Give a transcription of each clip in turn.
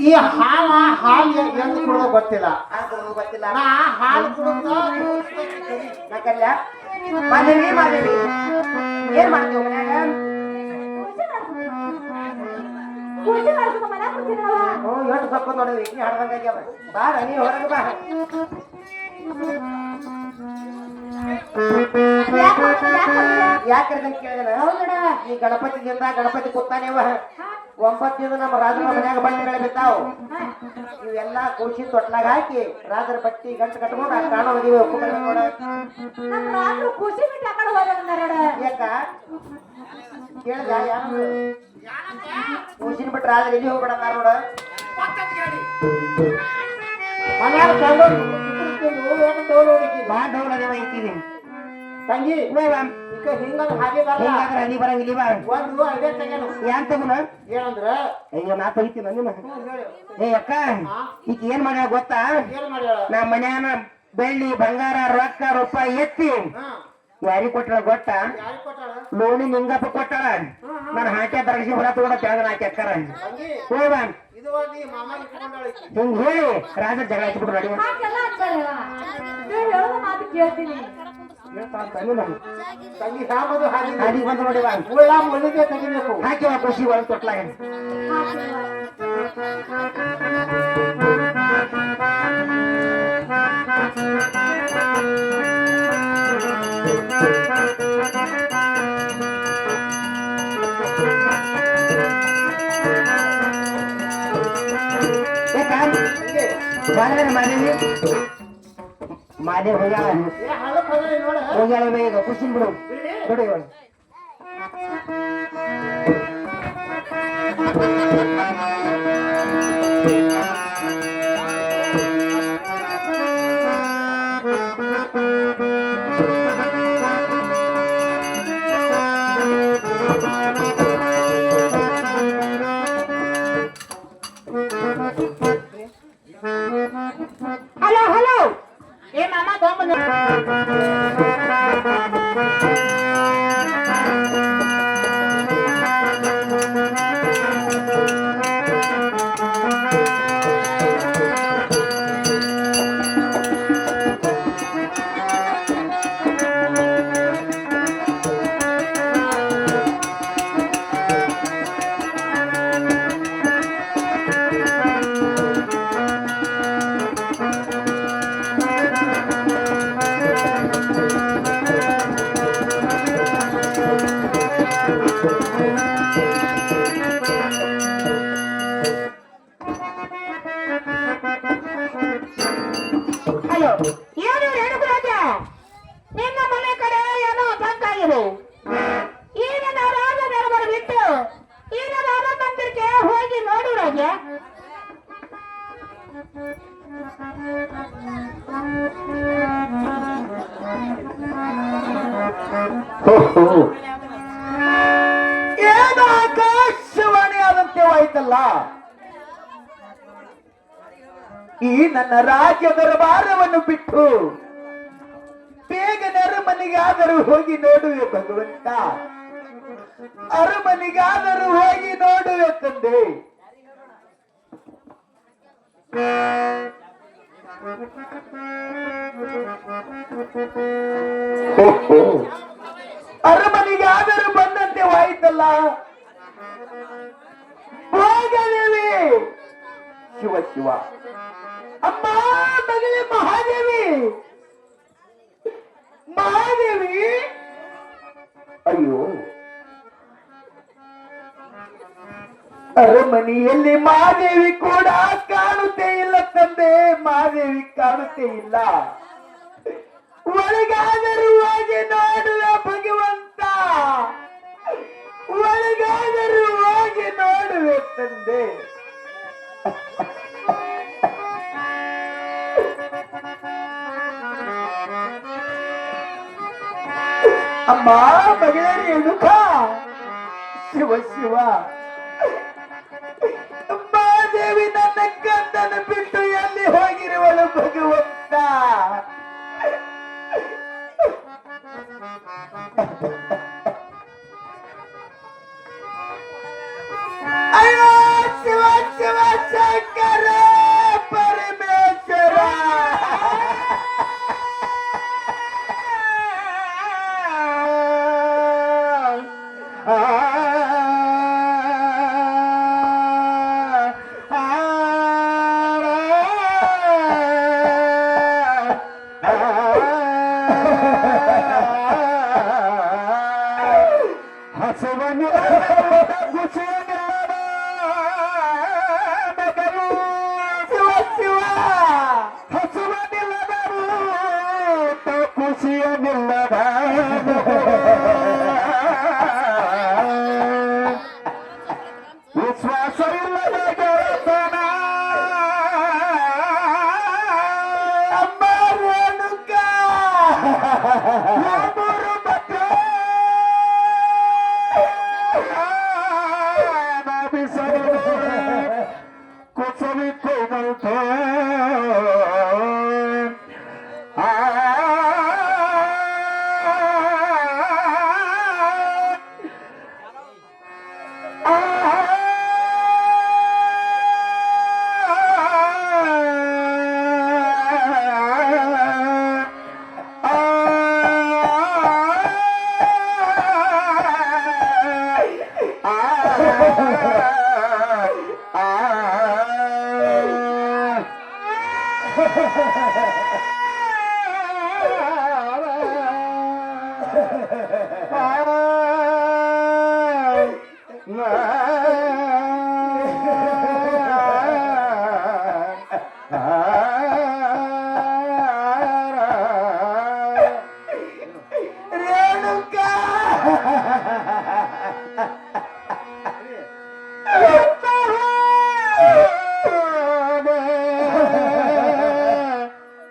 ಈ ಹಾಲು ಎಂದು ಕುಡಿದ ಗೊತ್ತಿಲ್ಲ. ಗೊತ್ತಿಲ್ಲ. ನಾ ಹಾಲು ಕುಡಿದ ನಕಲ್ಯ ಮಾದೇವಿ ಮಾದೇವಿ ಏನ್ ಮಾಡ್ತೀವಿ ಮನ್ಯಾಗ? ಎಷ್ಟು ಸ್ವಲ್ಪ ನೋಡಿದ್ವಿ ಇಕ್ಕಿ ಹಾಡ್ದಂಗಾಗ್ಯಾವ. ಬಾರ ನೀ ಹೊರಗೆ ಬಾ. ಯಾಕೆ ಕೇಳಿದ ಈ ಗಣಪತಿದಿಂದ ಗಣಪತಿ ಕೂತಾನೇವ 9 ದಿನ ನಮ್ಮ ರಾಜರ ಮನ್ಯಾಗ ಬಟ್ಟೆಗಳು ಬಿದ್ದಾವ್. ಇವೆಲ್ಲ ಕೂಸಿ ತೊಟ್ಲಾಗ ಹಾಕಿ ರಾಜರ ಬಟ್ಟಿ ಗಂಟು ಕಟ್ಕೊಂಡು ಕಾಣ ಹೋಗಿವಿ. ನೋಡ ಯಾಕ ಕೇಳಿದ ಯಾರು ಕೂಸಿನ ಬಿಟ್ಟು ರಾಜರ ಎಲ್ಲಿ ಹೋಗ್ಬಿಡತಾರ ನೋಡ. ಮನ್ಯಾಗ ತಂಗಿ ಹನಿ ಬರಂಗಿಲ್ಲ. ಏನಂದ್ರ ಅಯ್ಯೋ ನಾ ತೆಗಿತೀನಿ ನಿನ್ನ. ಏ ಅಕ್ಕ ಈಗ ಏನ್ ಮಾಡ್ಯಾಳ ಗೊತ್ತಾ? ನಾ ಮನ್ಯಾನ ಬೆಳ್ಳಿ ಬಂಗಾರ ರೊಕ್ಕ ರೂಪಾಯಿ ಎತ್ತಿ ಯಾರಿಗೆ ಕೊಟ್ಟಳ ಗೊತ್ತ? ಲೋಣಿ ನಿಂಗಪ್ಪ ಕೊಟ್ಟಳ. ನಾನು ಹಾಕ್ಯ ದರ್ಶಿ ಹೊರ ತಗೊಂಡ ತೆಳಗನ ಹಾಕಿ ಅಕ್ಕಾರ ಹೋಗ ಹಿಂಗ್ ಹೇಳಿ ರಾಜ ಜಗಳ ಹಚ್ಬಿಟ್ರು ನಡಿ. ಹಾದಿ ಬಂದು ನೋಡಿ ತೆಗಿಬೇಕು ಹಾಕಿವ ಖುಷಿ ಒಳಗೆ ತೊಟ್ಲಾಗ. ಮಾದೇ ಹೋಗ್ಯಾಳ ಹೋಗ್ಯಾಳ ಈಗ ಖುಷಿ ಬಿಡು ನೋಡಿ. ಹಲೋ ಹಲೋ ಏ ಮಾಮ ತೊಂಬ ಏನು ರೇಣುಕರಾಜ ನಿನ್ನ ಮನೆ ಕಡೆ ಏನೋ ತಂಗಾಗಿದೆ. ಈಗ ರಾಜ ದರಬಾರ ಬಿಟ್ಟು ಈಗ ರಾಮ ಮಂದಿರಕ್ಕೆ ಹೋಗಿ ನೋಡು ರಾಜ. ಏನು ಆಕಾಶವಾಣಿ ಆದಂತೆ ಆಯ್ತಲ್ಲ. ಈ ನನ್ನ ರಾಜ್ಯ ದರಬಾರವನ್ನು ಬಿಟ್ಟು ಬೇಗನೆ ಅರಮನೆಗಾದರೂ ಹೋಗಿ ನೋಡುವೆ ಭಗವಂತ. ಅರಮನೆಗಾದರೂ ಹೋಗಿ ನೋಡುವೆ ತಂದೆ. ಅರಮನೆಗಾದರೂ ಬಂದಂತೆ ಆಯ್ತಲ್ಲ. ಹೋಗಲೇವಿ ಶಿವ ಶಿವ ಅಮ್ಮ ಮಗಳೇ ಮಹಾದೇವಿ ಮಹಾದೇವಿ. ಅಯ್ಯೋ ಅರಮನೆಯಲ್ಲಿ ಮಹಾದೇವಿ ಕೂಡ ಕಾಣುತ್ತೇ ಇಲ್ಲ ತಂದೆ. ಮಹಾದೇವಿ ಕಾಣುತ್ತೇ ಇಲ್ಲ. ಒಳಗಾದರೂ ಹೋಗಿ ನೋಡುವ ಭಗವಂತ. ಒಳಗಾದರೂ ಹೋಗಿ ನೋಡುವೆ ತಂದೆ. ಅಮ್ಮ ಮಗಳೇ ರೇಣುಕ ಶಿವ ಶಿವ ಮಹಾದೇವಿ ನನ್ನ ಕಂದನ ಬಿಟ್ಟು ಎಲ್ಲಿ ಹೋಗಿರುವಳು ಭಗವಂತ. ಅಯ್ಯೋ ಶಿವ ಶಿವ ಶಕ್ತಿ ಕುಸವಿ ಕೊಯ್ದಂತೆ ಆ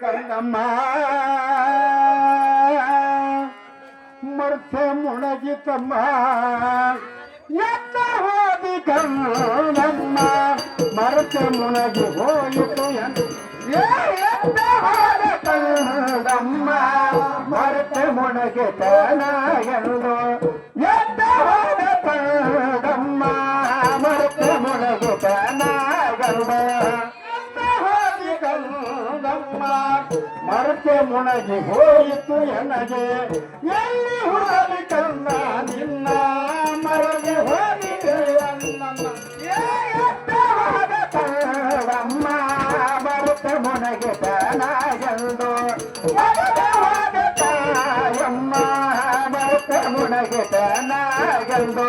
ಕಂದಮ್ಮ ಮರ್ತೆ ಮುಣಗಿತಮ್ಮ ಎತ್ತ ಹೋದಿ ಕಂದಮ್ಮ ಮರತೆ ಮುಣಗಿ ಹೋಯಿತು ಎತ್ತ ಹೋದ ಕಂದಮ್ಮ ಮರತೆ ಮುಣಗಿ ತನಗೆಂದು ಎತ್ತ ಹೋದ ಕಂದಮ್ಮ ಮರತೆ ಮುಣಗಿ ತನಗೆಂದು ಮರತೆ ಮುಣಗಿ ಹೋಯಿತು ಎನಗೆ ಎಲ್ಲಿ ಹೋಗಿ ಕನ್ನ ನಿನ್ನ ಮರಗೆ ಹೋಗಿದೆ ಅಮ್ಮ ಮರತೆ ಮುಣಗಿ ತನಗೆಂದು ತಾಯಮ್ಮ ಮರತೆ ಮುಣಗಿ ತನಗೆಂದು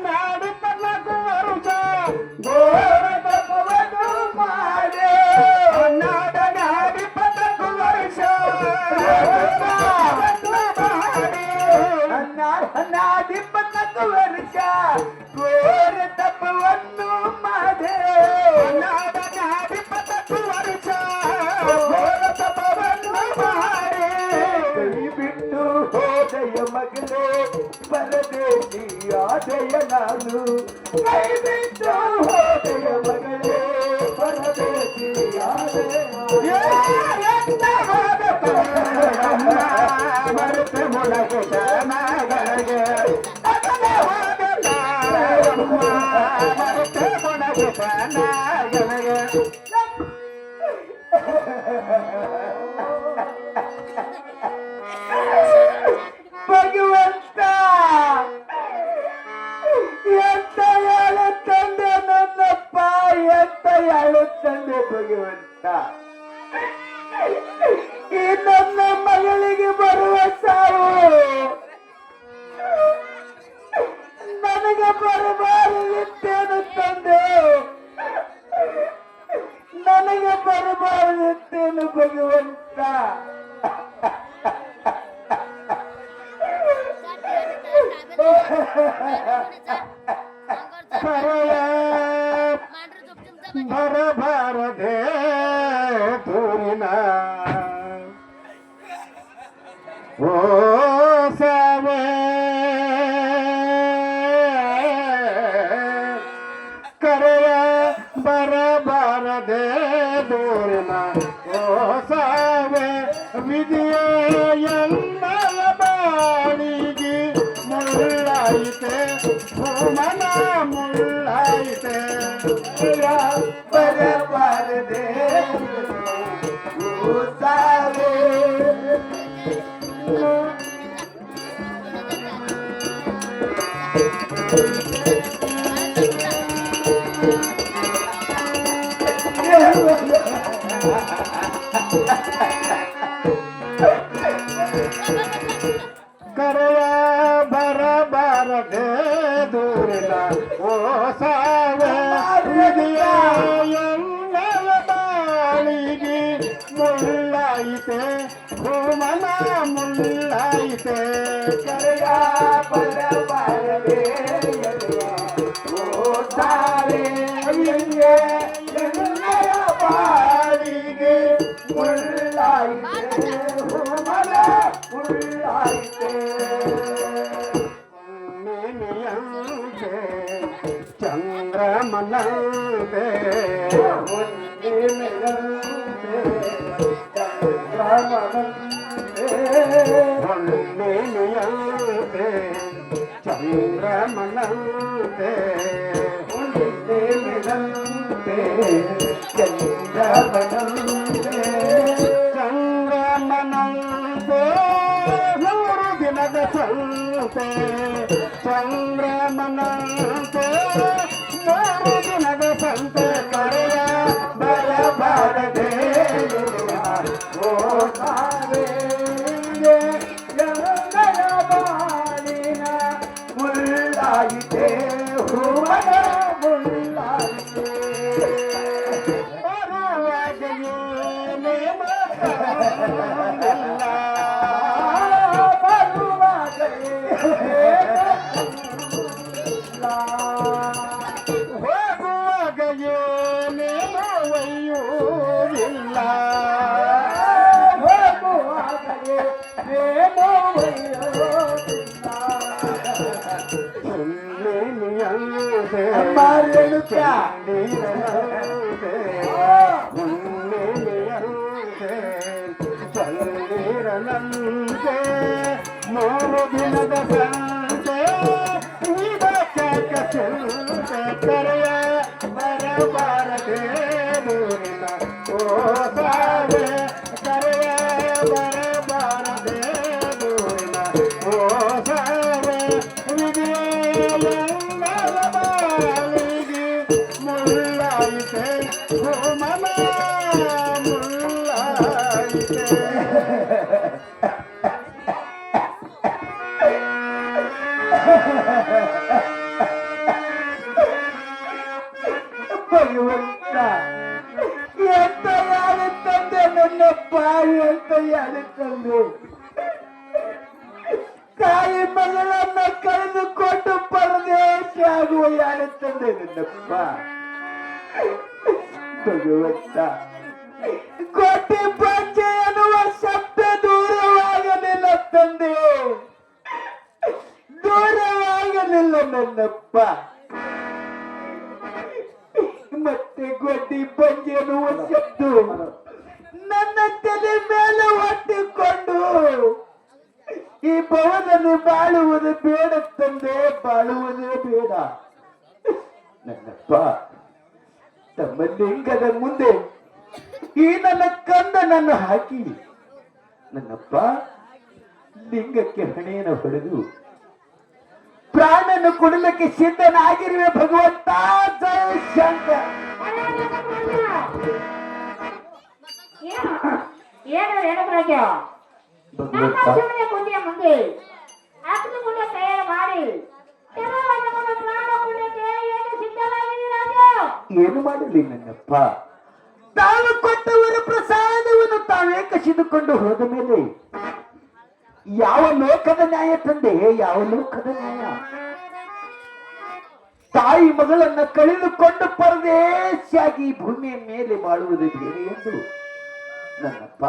ನಾಡಿ ಪಲ್ಲಕು ವರುಷ ಗೋರ ತಪವನ್ನು ಮಾಡೆ ನಾಡಿ ಪಲ್ಲಕು ವರುಷ ನಾಡಿ ಪಲ್ಲಕು ವರುಷ ಗೋರ ತಪವನ್ನು ಮಾಡೆ ನಾಡಿ ಪಲ್ಲಕು ವರುಷ ಗೋರ ತಪವನ್ನು ಮಾಡೆ ಕೈ ಬಿಟ್ಟು ಹೋದೆಯ ಮಗನೇ ಪರದೇಶಿ ಆದೆಯ ನಾನು ಕೈ ಬಿಟ್ಟು ಹೋದೆಯ ಮಗಳೇ ಪರದೇಶಿ ಆದೆಯ ಮರೆತು ಮುಳಗೆ ಮಗಳಿಗೆ ಮರೆತು ಮುಳಗೆ ಮಗಳಿಗೆ ಭಗವಂತ ಎಂತ ಹೇಳುತ್ತಂದೆ ನನ್ನಪ್ಪ ಎಂತ ಹೇಳುತ್ತಂದೆ ಭಗವಂತ ಈ ನನ್ನ ಮಗಳಿಗೆ ಬರುವ ಸಾವು ನನಗೆ ಬರಬಾರದಿತ್ತೇನು ತಂದೆ ನನಗೆ ಬರಬಾರದಿತ್ತೇನು ಭಗವಂತ ಬರಬಾರದೆ ದೂರಿನ ಓ ಸಾವೆ ಕರೆಯ ಬರಬಾರದೆ ದೂರಿನ ಓ ಸಾವೆ ವಿಧಿಯ ಎಲ್ಲರ ಬಾಳಿಗೆ ಮುಳ್ಳಾಯಿತೆ ಭೂಮನ ಮುಳ್ಳಾಯಿತೆ ಬರಬಾರದೆ ಓ ಸಾವೆ ಕರೆಯ ಬರಬಾರದೆ ದೂರಿನ ಓ ಸಾವೆ ವಿಧಿಯ ಎಲ್ಲರ ಬಾಳಿಗೆ ಮುಳ್ಳಾಯಿತೆ ಭೂಮನ ಮುಳ್ಳಾಯಿತೆ ಕರೆಯ ಬರಬಾರದೆ ಓ ಸಾವೆ ಎಲ್ಲರ ಬಾಳಿಗೆ ಮುಳ್ಳಾಯಿತೆ ಭೂಮನ ಮುಳ್ಳಾಯಿತೆ ಚಂದ್ರಮನ ಚಂದ್ರಮನಂತೆ ಹುಣ್ಣಿಮೆಯಂತೆ ಚಂದ್ರಮನಂತೆ ಚಂದ್ರಮನಂತೆ 100 ದಿನದ ಸಂತೆ ಚಂದ್ರಮನಂತೆ 100 ದಿನದ ಸಂತೆ ಕರೆಯ ಬರಬಾರದೆ ಓ ತಾವೇ ಮುಳ್ಳಾಯಿತೆ ಹೂವನ ಮುಳ್ಳಾಯಿತೆ ಬರುವಾಗೆಯೇ ನೇಮ ತಂದಿಲ್ಲ ಬರುವಾಗೆಯೇ ಹೋಗುವಾಗೆಯೇ ನೇಮ ಒಯ್ಯುವುದಿಲ್ಲ ಹೋಗುವಾಗೆಯೇ ನೇಮ ಚಂದಿರನಂತೆ 3 ದಿನದ ಸಂತೆ ಇದಕ್ಕೆ ಚಿಂತೆ ಕರೆಯ ಬರಬಾರದೆ ದೂರಿನ ಓ ಸಾವೆ ಕರೆಯ ಬರಬಾರದೆ ದೂರಿನ ಓ ಸಾವೆ ಮುಳ್ಳಾಯಿತೆ ಮನ ಮುಳ್ಳಾಯಿತೆ ಭಗವಂತ ಎಂತ ಯಾರು ತಂದೆ ನನ್ನ ಬಾಯಿ ಅಂತ ಯಾರು ತಂದೆ ತಾಯಿ ಮಗಳನ್ನ ಕಳೆದುಕೊಂಡು ಪರದೇಶ ಆಗುವ ಯಾರು ತಂದೆ ನನ್ನಪ್ಪ ಭಗವಂತ ಕೋಟಿ ಪಂಚೆ ಎನ್ನುವ ಶಬ್ದ ದೂರವಾಗಲಿಲ್ಲ ತಂದೆ ದೂರವಾಗಲಿಲ್ಲ ನನ್ನಪ್ಪ ಮತ್ತೆ ಗೊಡ್ಡಿ ಪಂಚೆ ಎನ್ನುವ ಶಬ್ದ ನನ್ನ ತಲೆ ಮೇಲೆ ಒಟ್ಟಿಕೊಂಡು ಈ ಭವನದಲ್ಲಿ ಬಾಳುವುದು ಬೇಡ ತಂದೆ ಬಾಳುವುದೇ ಬೇಡ ನನ್ನಪ್ಪ ತಮ್ಮ ಲಿಂಗದ ಮುಂದೆ ಈ ನನ್ನ ಕಂದನನ್ನು ಹಾಕಿ ನನ್ನಪ್ಪ ಲಿಂಗಕ್ಕೆ ಹಣೆಯನ್ನು ಹೊಡೆದು ಪ್ರಾಣನ್ನು ಕೊಡಲಿಕ್ಕೆ ಸಿದ್ಧನಾಗಿರುವೆ ಭಗವಂತ ಜಯ ಶಂಕರ್ ಕುಂಡಿಯ ಮುಂದೆ ಅಗ್ನಿಗುಂಡ ತಯಾರು ಮಾಡಿ ಏನು ಮಾಡಲಿ ನನ್ನಪ್ಪ ತಾವು ಕೊಟ್ಟವರ ಪ್ರಸಾದವನ್ನು ತಾವೇ ಕಸಿದುಕೊಂಡು ಹೋದ ಮೇಲೆ ಯಾವ ಲೋಕದ ನ್ಯಾಯ ತಂದೆ ಯಾವ ಲೋಕದ ನ್ಯಾಯ ತಾಯಿ ಮಗಳನ್ನ ಕಳೆದುಕೊಂಡು ಪರದೇಶಿಯಾಗಿ ಭೂಮಿಯ ಮೇಲೆ ಬಾಳುವುದು ಬೇರೆ ಎಂದು ನನ್ನಪ್ಪ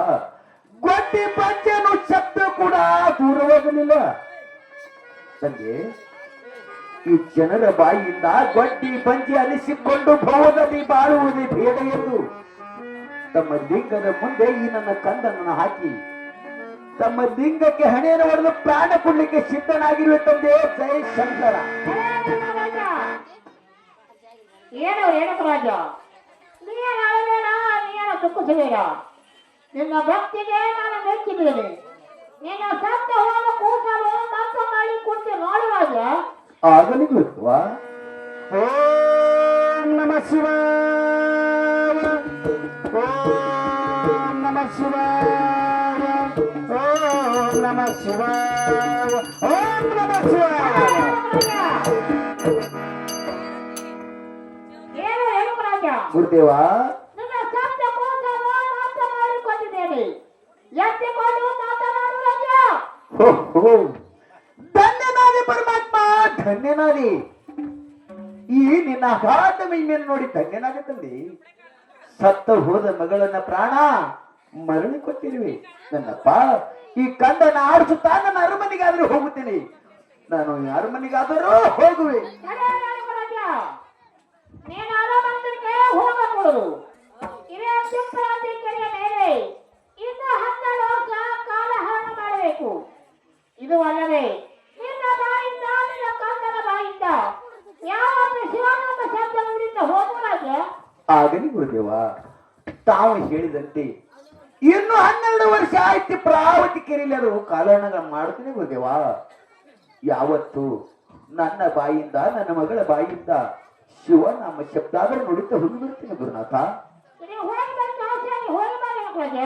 ಗೊಡ್ಡಿ ಪಂಚೆನು ಶಬ್ದ ಕೂಡ ದೂರವಾಗಲಿಲ್ಲ ತಂದೆ ಈ ಜನರ ಬಾಯಿಯಿಂದ ಗೊಡ್ಡಿ ಪಂಚೆ ಅನಿಸಿಕೊಂಡು ಭವದಲ್ಲಿ ಬಾಳುವುದೇ ಬೇಡ ಎಂದು ತಮ್ಮ ಲಿಂಗದ ಮುಂದೆ ಈ ನನ್ನ ಕಂದನನ್ನು ಹಾಕಿ ತಮ್ಮ ಲಿಂಗಕ್ಕೆ ಹಣೆಯನ್ನು ಹೊಡೆದು ಪ್ರಾಣ ಕೊಡ್ಲಿಕ್ಕೆ ಸಿದ್ಧನಾಗಿರುವ ತಂದೆ ಜಯ ಶಂಕರ ಏನು ರಾಜ ನೀನು ಅಳಬೇಡ ನೀನು ದುಃಖಿಸಬೇಡ ನಿನ್ನ ಭಕ್ತಿಗೆ ನಾನು ಮೆಚ್ಚಿದ್ದೇನೆ ನಿನ್ನ ಸತ್ತ ಹೋದ ಕೂಸಲು ಮತ್ತ ಮಾಡಿ ಕುಂತು ನೋಡು ರಾಜ ಆಗಲಿ ಗೊತ್ತವಾ ಓಂ ನಮಃ ಶಿವಾಯ ಓಂ ನಮಃ ಶಿವಾಯ ಓಂ ನಮಃ ಶಿವಾಯ ಓಂ ನಮಃ ಶಿವಾಯ ಏನು ರಾಜ ಗುರುದೇವ ನಿನ್ನ ಸತ್ತ ಕೂಸಲು ಮತ್ತ ಮಾಡಿ ಕೊಟ್ಟಿದ್ದೇನೆ ಎತ್ತಿಕೊಂಡು ಮಾತನಾಡು ರಾಜ ಧನ್ಯನಾದೆ ಪರಮಾತ್ಮ ಧನ್ಯನಾದೆ ಈ ನಿನ್ನ ಅಗಾಧ ಮಹಿಮೆಯನ್ನು ನೋಡಿ ಧನ್ಯನಾದೆ ತಂದೆ ಸತ್ತ ಹೋದ ಮಗಳನ್ನ ಪ್ರಾಣ ಮರಳಿ ಕೊಟ್ಟಿರುವೆ ನನ್ನಪ್ಪ ಈ ಕಂದನ ಆಡಿಸುತ್ತಾ ನನ್ನ ಅರಮನೆಗಾದರೂ ಹೋಗುತ್ತೇನೆ ನಾನು ಅರಮನೆಗಾದರೂ ಹೋಗುವೆ ನೀನು ಅರಮನೆಗೆ ಆಗಲಿ ಗುರುದೇವ, ತಾವು ಹೇಳಿದಂತೆ ಇನ್ನು 12 ವರ್ಷ ಆಯ್ತು ಪ್ರಾವತಿ ಕೆರೆಯಲ್ಲಿ ಅದು ಕಾಲಹರಣ ಮಾಡ್ತೀನಿ ಗುರುದೇವ. ಯಾವತ್ತು ನನ್ನ ಬಾಯಿಂದ, ನನ್ನ ಮಗಳ ಬಾಯಿಂದ ಶಿವನಾಮ ಶಬ್ದ ಆದ್ರೆ ನುಡಿತ ಹೋಗಿ ಬರ್ತೀನಿ ಗುರುನಾಥ. ನೀವು ಹೋಗಿ ಬರ್ತಾ ಹೋಗಿ ಬಾರಿ ಮಕ್ಕಳಿಗೆ